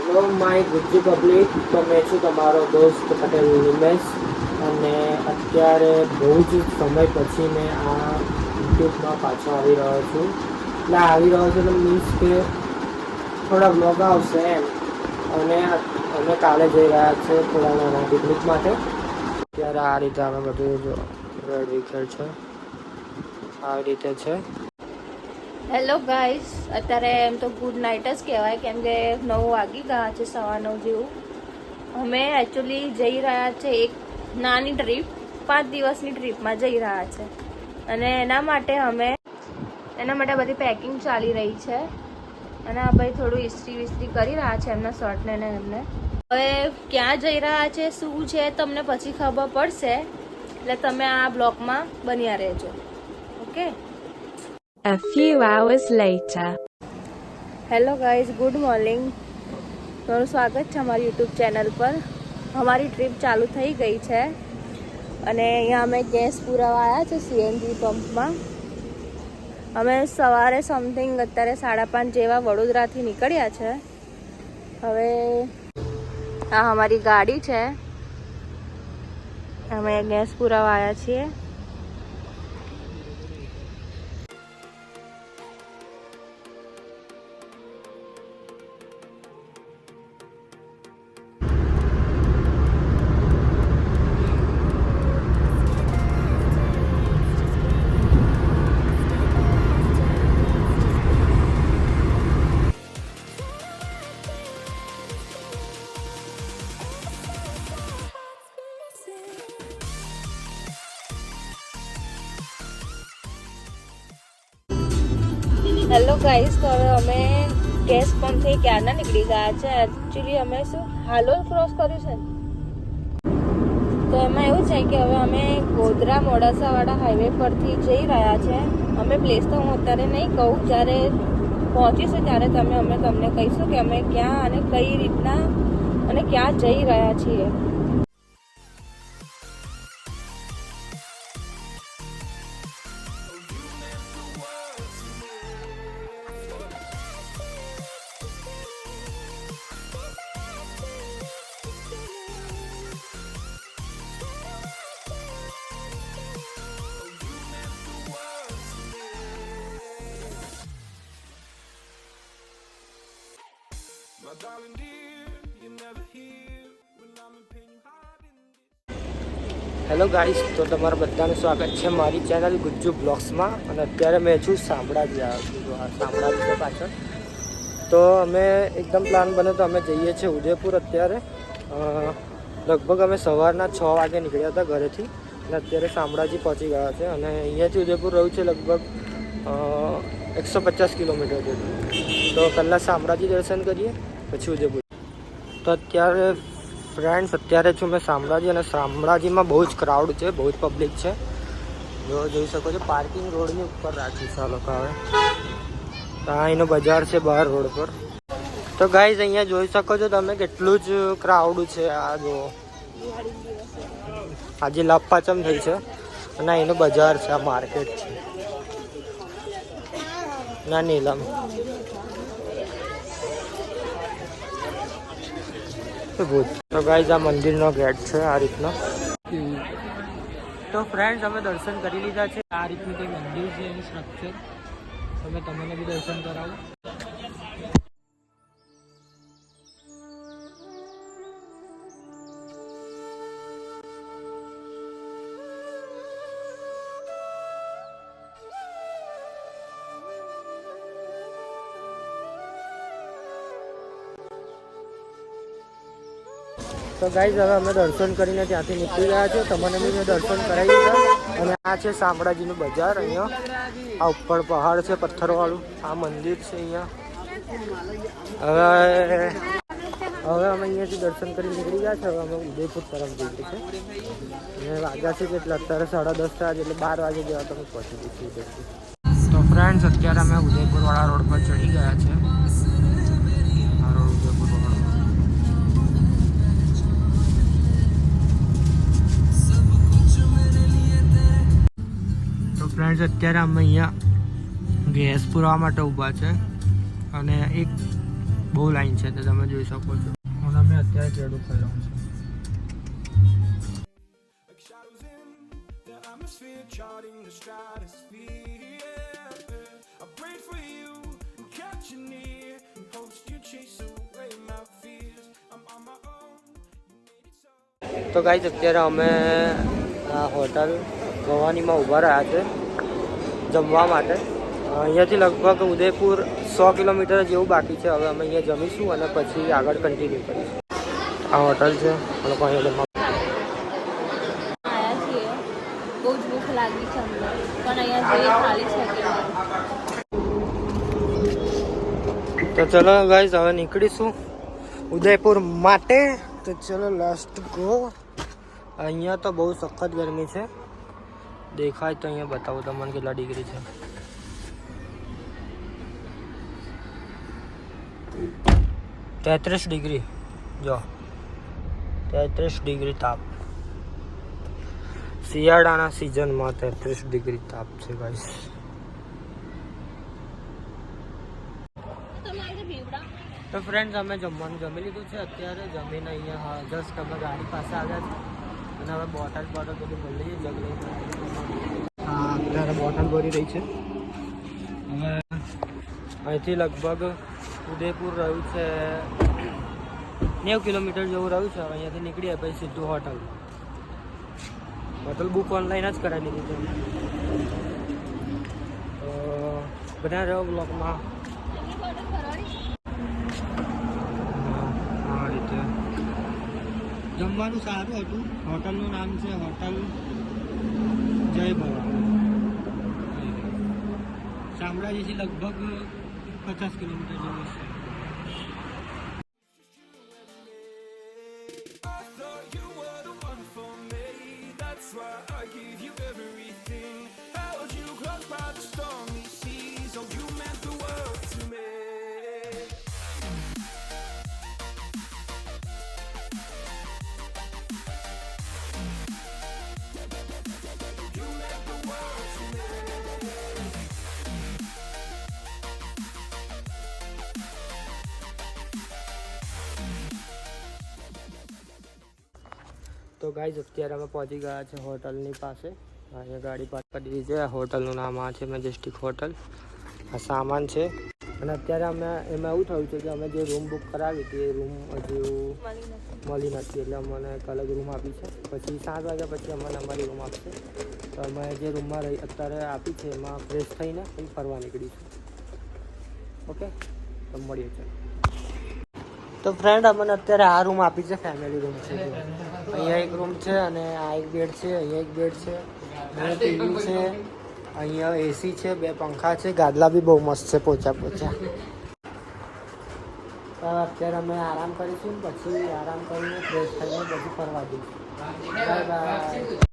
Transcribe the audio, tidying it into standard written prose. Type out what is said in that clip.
Hello my Gujju public, તો મેં છું તમારો દોસ્ત પટેલ નિમેશ, અને અત્યારે બહુ જ સમય પછી મેં આ યુટ્યુબમાં પાછો આવી રહ્યો છું. એટલે આવી રહ્યો છું તો મીન્સ કે થોડા બ્લોગ આવશે એમ. અને અમે કાલે જઈ રહ્યા છે થોડા નાના પિકનિક માટે. ત્યારે આ રીતે અમે બધું જો રેડ વિકેટ છે, આવી રીતે છે. હેલો ગાઈસ, અત્યારે એમ તો ગુડ નાઇટ જ કહેવાય, કેમ કે 9 વાગી ગયા છે, 9:15 જેવું. અમે એકચ્યુઅલી જઈ રહ્યા છે એક નાની ટ્રીપ, 5 દિવસની ટ્રીપમાં જઈ રહ્યા છે. અને એના માટે બધી પેકિંગ ચાલી રહી છે. અને આ ભાઈ થોડું ઇસ્ત્રી વિસ્ત્રી કરી રહ્યા છે એમના શર્ટને ને એમને. હવે ક્યાં જઈ રહ્યા છે, શું છે, તમને પછી ખબર પડશે. એટલે તમે આ બ્લોગમાં બન્યા રહેજો. Okay. A few hours later. Hello guys, good morning. તમારું સ્વાગત છે અમારી યુટ્યુબ ચેનલ પર. અમારી ટ્રીપ ચાલુ થઈ ગઈ છે અને અહીંયા અમે ગેસ પુરાવા આવ્યા છે સીએનજી પંપમાં. અમે સવારે સમથિંગ અત્યારે 5:30 જેવા વડોદરાથી નીકળ્યા છે. હવે આ અમારી ગાડી છે, અમે ગેસ પુરાવા આવ્યા છીએ. હેલો ગાઈસ, તો હવે અમે ગેસ પંપથી ક્યારના નીકળી ગયા છે. એકચ્યુઅલી અમે હાલોલ ક્રોસ કર્યું છે. તો એમાં એવું છે કે હવે અમે ગોધરા મોડાસાવાળા હાઈવે પરથી જઈ રહ્યા છે. અમે પ્લેસ તો હું અત્યારે નહીં કહું, જ્યારે પહોંચીશું ત્યારે અમે તમને કહીશું કે અમે ક્યાં અને કઈ રીતના અને ક્યાં જઈ રહ્યા છીએ. હેલો ગાઈસ, તો તમારા બધાનું સ્વાગત છે મારી ચેનલ ગુજ્જુ બ્લોગ્સમાં. અને અત્યારે મેં છું શામળાજી આવ્યો છું. શામળાજી છે પાછળ. તો અમે એકદમ પ્લાન બન્યો તો અમે જઈએ છીએ ઉદયપુર. અત્યારે લગભગ અમે સવારના 6 વાગે નીકળ્યા હતા ઘરેથી, અને અત્યારે શામળાજી પહોંચી ગયા છે. અને અહીંયાથી ઉદયપુર રહ્યું છે લગભગ 150 કિલોમીટર જેટલું. તો પહેલાં શામળાજી દર્શન કરીએ, પછી ઉદયપુર. તો અત્યારે છું મેં શામળાજી, અને શામળાજીમાં બહુ જ ક્રાઉડ છે, બહુ જ પબ્લિક છે. જોઈ શકો છો, પાર્કિંગ રોડની ઉપર રાખી છે આ લોકો. હવે અહીંનો બજાર છે બહાર રોડ પર. તો ગાઈઝ અહીંયા જોઈ શકો છો તમે કેટલું જ ક્રાઉડ છે. આ જો આજે લાપાચમ થઈ છે, અને અહીંનો બજાર છે, આ માર્કેટ છે ના નીલમ. તો ગાઈઝ આ મંદિરનો ગેટ છે આ રીતનો. તો ફ્રેન્ડ્સ, અમે દર્શન કરી લીધા છે. આ રીતનું કંઈ મંદિર છે, એનું સ્ટ્રક્ચર. તમે તમને બી દર્શન કરાવો. તો ગાઈઝ હવે અમે દર્શન કરીને ત્યાંથી નીકળી ગયા છે. તમને બી મેં દર્શન કરાવી દીધા. અને આ છે શામળાજીનું બજાર. અહીંયા આ ઉપર પહાડ છે પથ્થરવાળું, આ મંદિર છે અહીંયા. હવે અમે અહીંયાથી દર્શન કરી નીકળી ગયા છે. હવે અમે ઉદયપુર તરફ જઈએ છીએ. અને વાગ્યા છે એટલે અત્યારે 10:30 વાગે, એટલે 12 વાગે જેવા તમે પહોંચી જઈશું ઉદયપુર. તો ફ્રેન્ડ્સ, અત્યારે અમે ઉદયપુરવાળા રોડ પર ચડી ગયા છે. આ રોડ ઉદયપુરવાળો. ફ્રેન્ડ્સ, અત્યારે અમે અહીંયા ગેસ પુરાવા માટે ઊભા છે. અને એક બહુ લાઈન છે તો તમે જોઈ શકો છો. અને અમે અત્યારે ચેડું ખાઈ રહ્યું છું. તો ગાઈસ અત્યારે અમે આ હોટલ ભવાનીમાં ઊભા રહ્યા છે જમવા માટે. અહીંયાથી લગભગ ઉદયપુર 100 કિલોમીટર જેવું બાકી છે. હવે અમે અહીંયા જમીશું અને પછી આગળ કન્ટિન્યુ કરીશું. આ હોટલ છે, લોકો અહીંયા જમવા આવ્યા છીએ. બહુ જ ભૂખ લાગી છે અમને, પણ અહીંયા જોઈએ ખાલી છે કે તો ચલો ગાઈસ હવે નીકળીશું ઉદયપુર માટે. તો ચલો લાસ્ટ ગો. અહીંયા તો બહુ સખત ગરમી છે. દેખાય તો અહીંયા બતાવું તમને કેટલા ડિગ્રી છે. 33 ડિગ્રી. જો 33 ડિગ્રી તાપ. શિયાળાના સિઝનમાં 33 ડિગ્રી તાપ છે ગાઈસ. તો ફ્રેન્ડ્સ અમે જમવાનું જમી લીધું છે. અત્યારે જમીને અહીંયા જસ્ટ અમે ગાડી પાસે આવ્યા છે અને હવે બોટલ બધું ભરી લઈએ. જગ લઈને હા અત્યારે બોટલ ભરી રહી છે. હવે અહીંથી લગભગ ઉદયપુર રહ્યું છે 90 કિલોમીટર જેવું રહ્યું છે. હવે અહીંયાથી નીકળીએ પછી સીધું હોટલ બુક ઓનલાઈન જ કરાવી દીધી છે. તો બધા રહ્યો બ્લોગમાં. આ રીતે જમવાનું સારું હતું. હોટલનું નામ છે હોટલ જય ભવા. શામળાજીથી લગભગ 50 કિલોમીટર જેવું છે. તો ગાઈઝ અત્યારે અમે પહોંચી ગયા છે હોટલની પાસે. અહીંયા ગાડી પાર્ક કરી દીધી છે. હોટલનું નામ આ છે મેજેસ્ટિક હોટલ. આ સામાન છે. અને અત્યારે અમે એમાં એવું થયું છે કે અમે જે રૂમ બુક કરાવી હતી એ રૂમ હજુ મળી નથી. એટલે અમને એક અલગ રૂમ આપી છે. પછી 7 વાગ્યા પછી અમને અમારી રૂમ આપશે. તો અમે જે રૂમમાં અત્યારે આપી છે એમાં ફ્રેશ થઈને કંઈ ફરવા નીકળીશું. ઓકે તો મળીએ છે. તો ફ્રેન્ડ અમને અત્યારે આ રૂમ આપી છે, ફેમિલી રૂમ છે. અહીંયા એક રૂમ છે અને આ એક બેડ છે. અહીંયા એક બેડ છે, અહીંયા ટીવી છે, અહીંયા એસી છે, 2 પંખા છે, ગાદલા બી બહુ મસ્ત છે, પોચા. અત્યારે અમે આરામ કરીશું, પછી આરામ કરીને ફ્રેશ થઈને પછી ફરવા જઈશું. Bye bye.